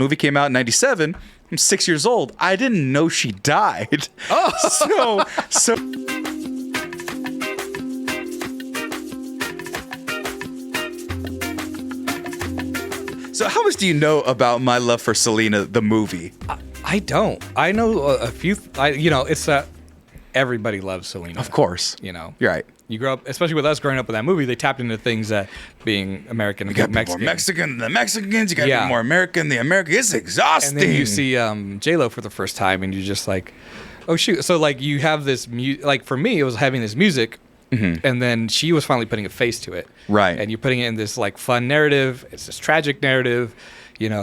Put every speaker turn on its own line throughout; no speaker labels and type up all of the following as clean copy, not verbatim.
Movie came out in 97. I'm 6 years old. I didn't know she died.
Oh.
So how much do you know about my love for Selena, the movie?
I don't. I know a few. It's everybody loves Selena.
Of course.
You're
right.
You grow up, especially with us growing up with that movie, they tapped into things that being American and
You got
Mexican.
more Mexican than the Mexicans. You got to be more American than the Americans. It's exhausting.
And then you see J-Lo for the first time, and you're just like, oh, shoot. So, like, you have this, like, for me, it was having this music, and then she was finally putting a face to it.
Right.
And you're putting it in this, like, fun narrative. It's this tragic narrative,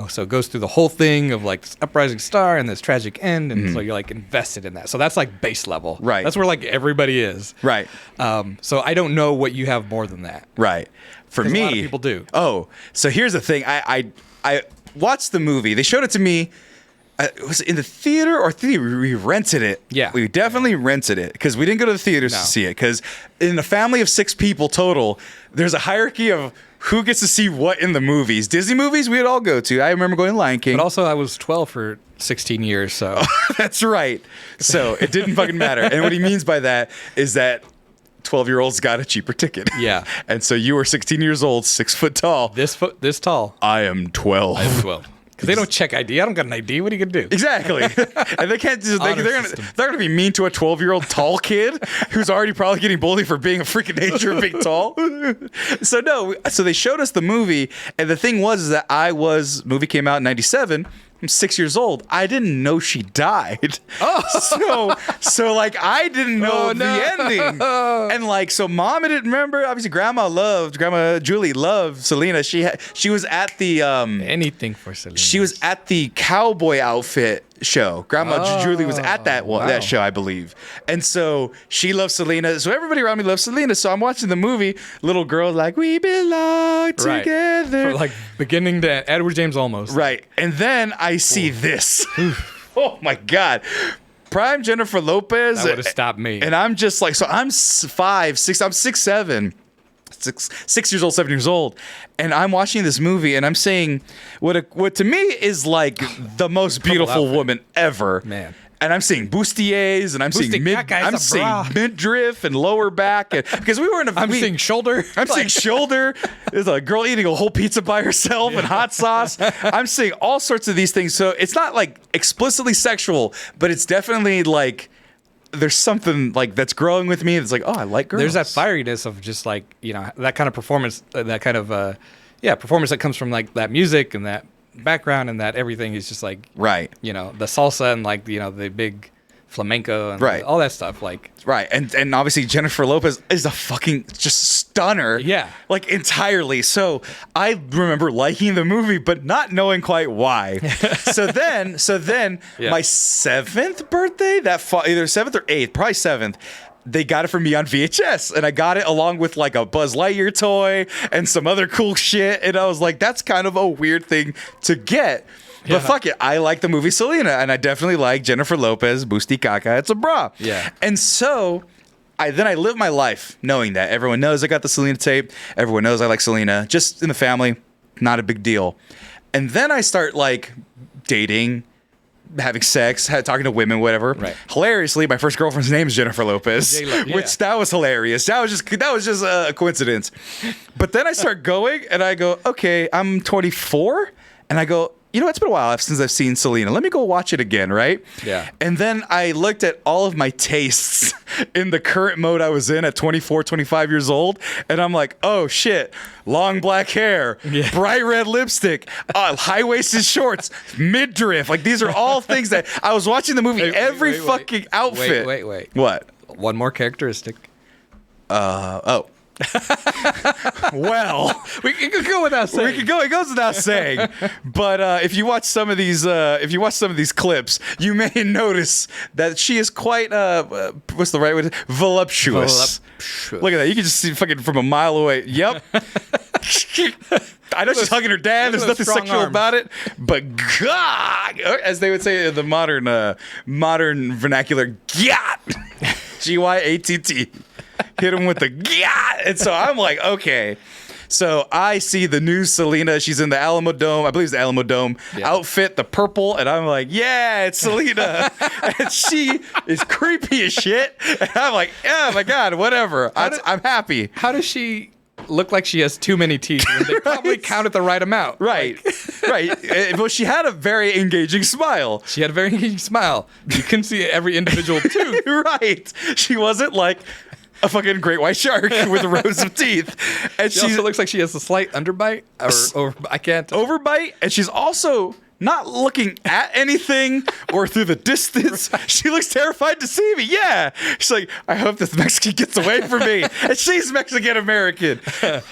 so it goes through the whole thing of, like, this uprising star and this tragic end, and so you're, like, invested in that. So that's, like, base level.
Right.
That's where, like, everybody is.
Right.
So I don't know what you have more than that.
Right. For me,
a lot of people do.
Oh, so here's the thing. I watched the movie. They showed it to me. Was it in the theater or we rented it?
Yeah.
We definitely rented it because we didn't go to the theaters to see it. Because in a family of 6 people total, there's a hierarchy of who gets to see what in the movies. Disney movies, we'd all go to. I remember going to Lion King.
But also, I was 12 for 16 years, so.
That's right. So it didn't fucking matter. And what he means by that is that 12-year-olds got a cheaper ticket.
Yeah.
And so you were 16 years old, 6 foot tall.
This tall.
I am 12.
I'm 12. Because they don't check ID. I don't got an ID. What are you going to do?
Exactly. And they can't just, they're gonna be mean to a 12-year-old tall kid who's already probably getting bullied for being a freaking nature of being tall. So they showed us the movie, and the thing was that movie came out in 97. I'm 6 years old. I didn't know she died. Oh. So like I didn't know the ending. And like so Mom didn't remember. Obviously Grandma Julie loved Selena. She was at the
anything for Selena.
She was at the cowboy outfit show. Grandma Julie was at that show, I believe. And so she loves Selena. So everybody around me loves Selena. So I'm watching the movie. Little girl like, we belong together.
From like beginning to Edward James Olmos.
Right. And then I see this. Oh my God. Prime Jennifer Lopez.
That would have stopped me.
And I'm just like, so I'm 5, 6, I'm 6, 7. 6 years old, 7 years old, and I'm watching this movie, and I'm saying what to me is like the most beautiful woman ever,
man.
And I'm seeing bustiers, and I'm seeing midriff and lower back, and because we were in
I'm seeing shoulder.
I'm seeing shoulder. There's a girl eating a whole pizza by herself and hot sauce. I'm seeing all sorts of these things. So it's not like explicitly sexual, but it's definitely like. There's something like that's growing with me. It's like, oh, I like girls.
There's that fieriness of just like, that kind of performance, performance that comes from like that music and that background and that everything is just like,
right.
The salsa and like, the big flamenco and all that stuff. Like,
right. And obviously Jennifer Lopez is a fucking just stunner.
Yeah.
Like entirely. So I remember liking the movie, but not knowing quite why. So then my 7th birthday, either 7th or 8th, probably 7th, they got it for me on VHS, and I got it along with like a Buzz Lightyear toy and some other cool shit. And I was like, that's kind of a weird thing to get. But fuck it, I like the movie Selena, and I definitely like Jennifer Lopez, Busti Caca, it's a bra.
Yeah.
And so I live my life knowing that. Everyone knows I got the Selena tape. Everyone knows I like Selena. Just in the family, not a big deal. And then I start like dating, having sex, talking to women, whatever.
Right.
Hilariously, my first girlfriend's name is Jennifer Lopez, which that was hilarious. That was just a coincidence. But then I start going, and I go, okay, I'm 24, and I go, it's been a while since I've seen Selena. Let me go watch it again, right?
Yeah.
And then I looked at all of my tastes in the current mode I was in at 24, 25 years old, and I'm like, oh shit, long black hair, bright red lipstick, high-waisted shorts, midriff. Like these are all things that I was watching the movie, every fucking outfit.
Wait.
What?
One more characteristic.
Well,
we can go without saying.
It goes without saying. But if you watch some of these clips, you may notice that she is quite what's the right word? Voluptuous. Look at that. You can just see fucking from a mile away. Yep. I know she's hugging her dad. There's nothing sexual about it, but God, as they would say in the modern vernacular, gyat. GYATT. Hit him with the gyat. And so I'm like, okay. So I see the new Selena. She's in the Alamo Dome. I believe it's the Alamo Dome outfit, the purple. And I'm like, yeah, it's Selena. And she is creepy as shit. And I'm like, oh my God, whatever. I'm happy.
How does she look like she has too many teeth? They probably counted the right amount.
Right. Right. But she had a very engaging smile.
She had a very engaging smile. You couldn't see every individual tooth.
Right. She wasn't like a fucking great white shark with rows of teeth. And
She also looks like she has a slight underbite. Or I can't.
Overbite. And she's also not looking at anything or through the distance. She looks terrified to see me. Yeah. She's like, I hope this Mexican gets away from me. And she's Mexican-American.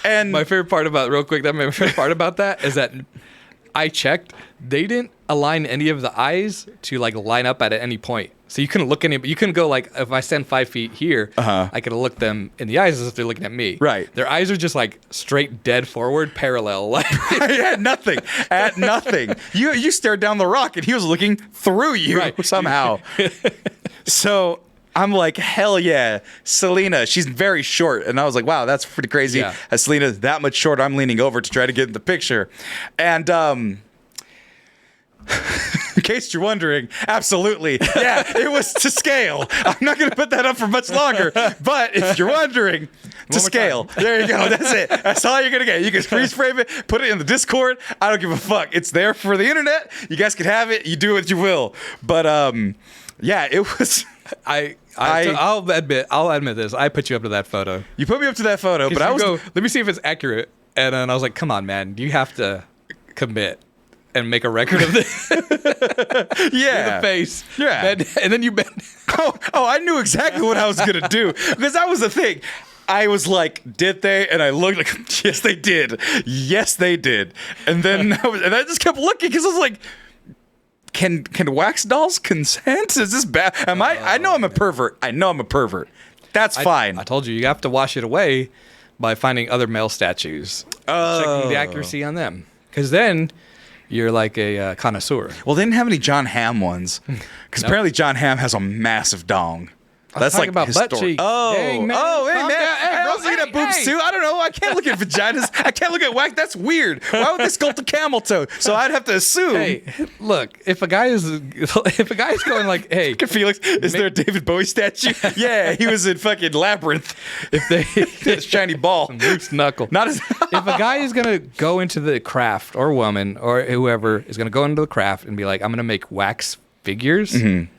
And
my favorite part about, real quick, my favorite part about that is that I checked. They didn't align any of the eyes to like line up at any point. So you couldn't look you couldn't go like, if I stand 5 feet here, I could look them in the eyes as if they're looking at me.
Right.
Their eyes are just like straight dead forward, parallel. Like
at nothing. At nothing. You stared down the rock and he was looking through you somehow. So I'm like, hell yeah, Selena. She's very short. And I was like, wow, that's pretty crazy.
Yeah.
As Selena's that much shorter, I'm leaning over to try to get in the picture. And in case you're wondering, absolutely. Yeah, it was to scale. I'm not going to put that up for much longer. But if you're wondering, to scale. There you go. That's it. That's all you're going to get. You can freeze frame it, put it in the Discord. I don't give a fuck. It's there for the internet. You guys can have it. You do what you will. But yeah, it was...
I'll admit this. I put you up to that photo.
You put me up to that photo, but I was...
let me see if it's accurate. And then I was like, come on, man. You have to commit and make a record of this.
Yeah.
The face.
Yeah.
Bend, and then you bend.
Oh, I knew exactly what I was going to do. Because that was the thing. I was like, did they? And I looked like, yes, they did. Yes, they did. And then I just kept looking because I was like, can wax dolls consent? Is this bad? I know I'm a pervert. I know I'm a pervert. That's fine.
I told you have to wash it away by finding other male statues. Checking the accuracy on them. Because then you're like a connoisseur.
Well, they didn't have any John Hamm ones. Because apparently John Hamm has a massive dong. That's like
about butt cheeks.
Hey, man. Hey, girls looking at boobs too. I don't know. I can't look at vaginas. I can't look at wax. That's weird. Why would they sculpt a camel toe? So I'd have to assume.
Hey, look. If a guy is going like, hey,
Felix, is there a David Bowie statue? Yeah, he was in fucking Labyrinth.
If they
his shiny ball,
loose knuckle.
Not as.
If a guy is gonna go into the craft, or woman, or whoever is gonna go into the craft and be like, I'm gonna make wax figures. Mm-hmm.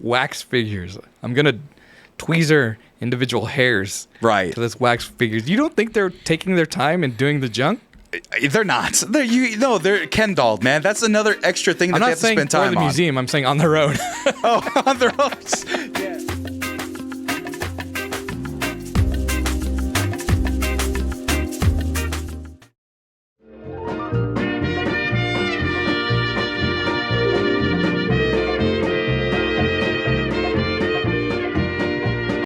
Wax figures. I'm gonna tweezer individual hairs to this wax figures. You don't think they're taking their time and doing the junk?
They're not. They're Ken dolled, man. That's another extra thing that they have to spend time on.
I'm not saying for the museum. I'm saying on their own.
Oh, on their own. Yeah.